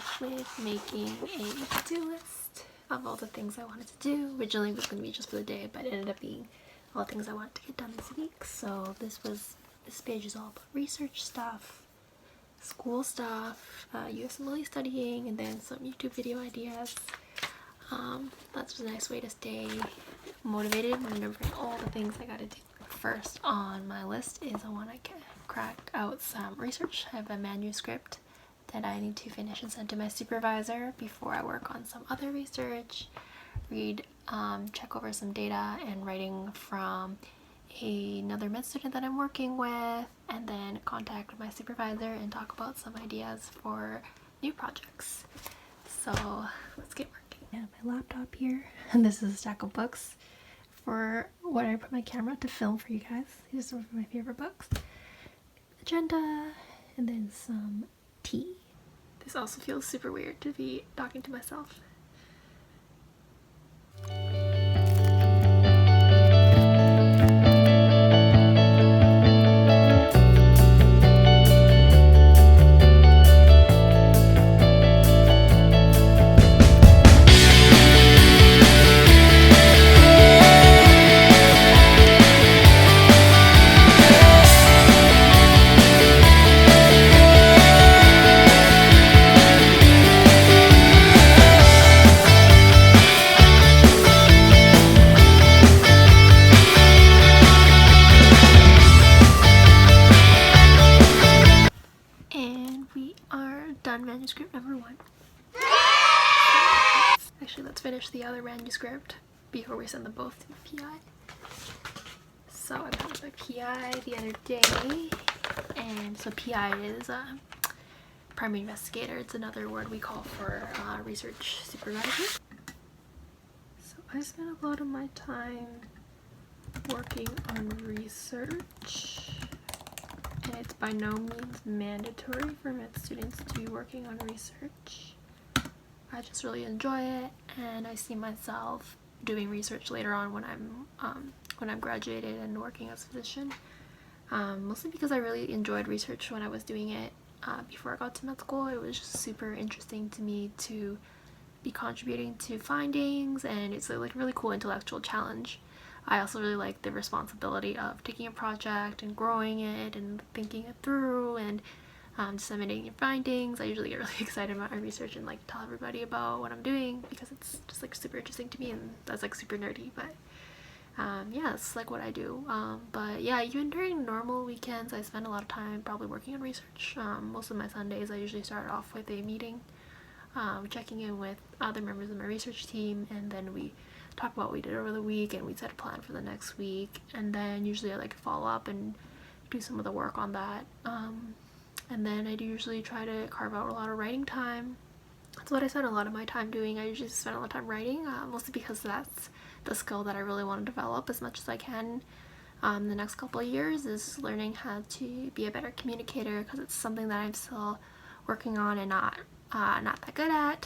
off with making a to-do list of all the things I wanted to do. Originally it was going to be just for the day, but it ended up being all the things I wanted to get done this week. So this page is all about research stuff, school stuff, USMLE studying, and then some YouTube video ideas. That's a nice way to stay motivated and remembering all the things I gotta do. First on my list is I want to crack out some research. I have a manuscript that I need to finish and send to my supervisor before I work on some other research, check over some data and writing from another med student that I'm working with, and then contact my supervisor and talk about some ideas for new projects. So let's get working. I have my laptop here, and this is a stack of books for when I put my camera to film for you guys. These are some of my favorite books. Agenda, and then some tea. This also feels super weird to be talking to myself. Manuscript number 1. Actually, let's finish the other manuscript before we send them both to the PI. So I got my PI the other day, and so PI is Primary Investigator. It's another word we call for research supervisor. So I spent a lot of my time working on research. And it's by no means mandatory for med students to be working on research. I just really enjoy it, and I see myself doing research later on when I'm graduated and working as a physician. Mostly because I really enjoyed research when I was doing it before I got to med school. It was just super interesting to me to be contributing to findings, and it's a really cool intellectual challenge. I also really like the responsibility of taking a project and growing it and thinking it through and disseminating your findings. I usually get really excited about my research and tell everybody about what I'm doing because it's just super interesting to me, and that's super nerdy, but yeah, it's what I do. But yeah, even during normal weekends I spend a lot of time probably working on research. Most of my Sundays I usually start off with a meeting, checking in with other members of my research team, and then we talk about what we did over the week and we set a plan for the next week, and then usually I follow up and do some of the work on that, and then I do usually try to carve out a lot of writing time. That's what I spend a lot of my time doing. I usually spend a lot of time writing, mostly because that's the skill that I really want to develop as much as I can the next couple of years, is learning how to be a better communicator, because it's something that I'm still working on and not that good at.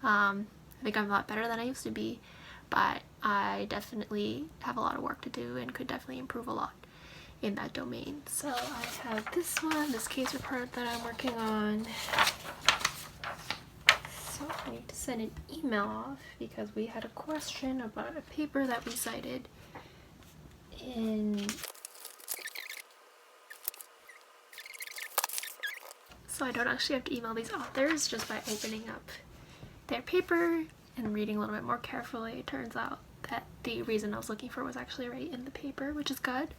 I think I'm a lot better than I used to be, but I definitely have a lot of work to do and could definitely improve a lot in that domain. So I have this case report that I'm working on. So I need to send an email off because we had a question about a paper that we cited in. So I don't actually have to email these authors, just by opening up their paper and reading a little bit more carefully. It turns out that the reason I was looking for was actually already in the paper, which is good.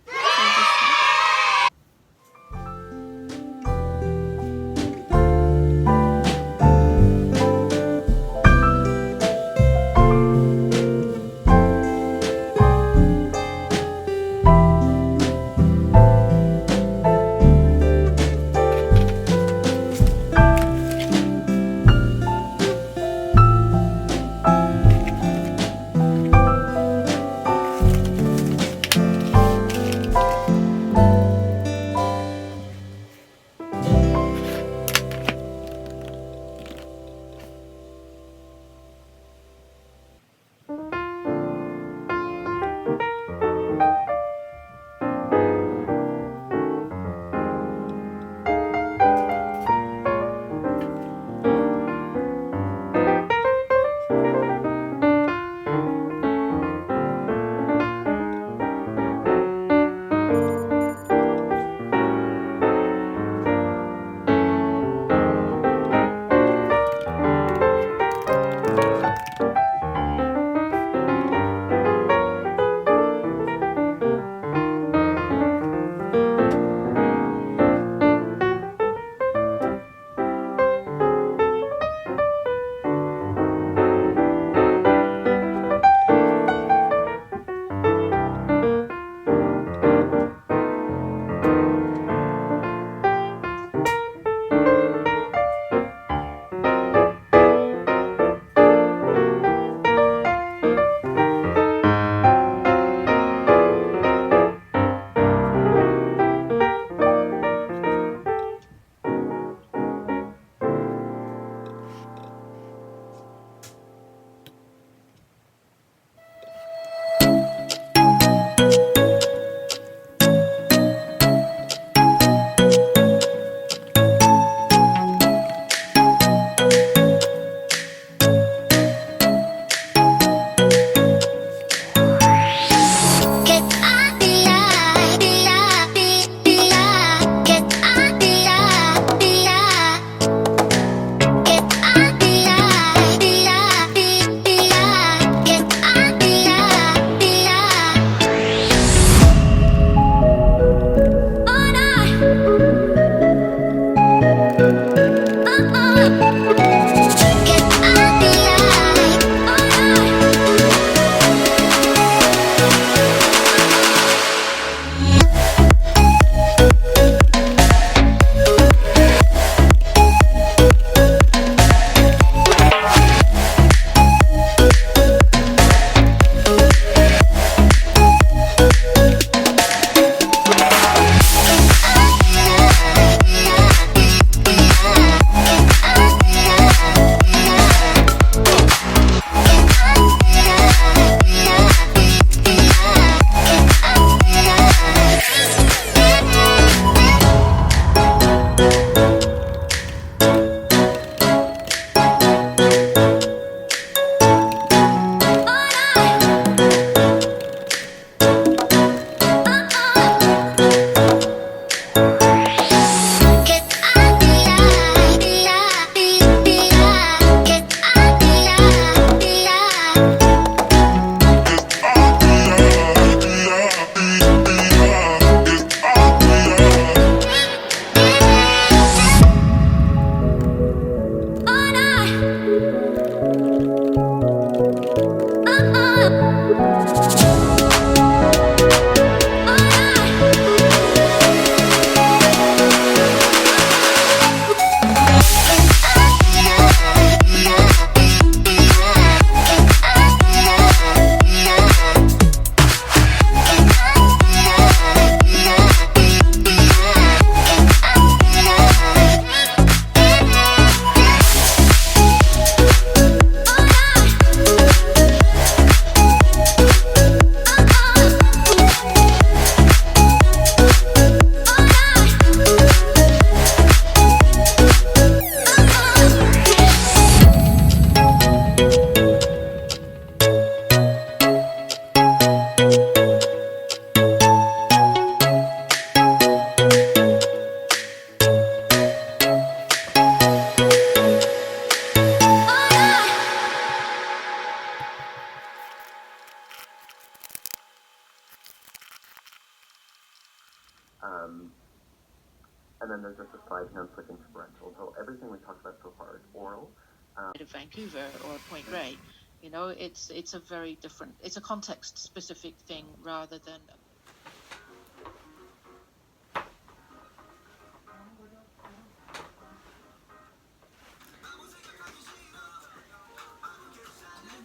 And then there's just a slide here on switching to parental. So everything we talked about so far is oral. Of Vancouver or Point Grey, you know, it's a very different, it's a context specific thing rather than.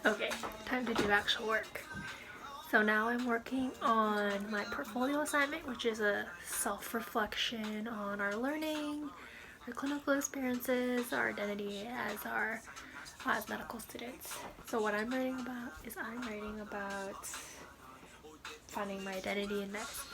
Okay, time to do actual work. So now I'm working on my portfolio assignment, which is a self-reflection on our learning, our clinical experiences, our identity as medical students. So what I'm writing about is finding my identity in medicine.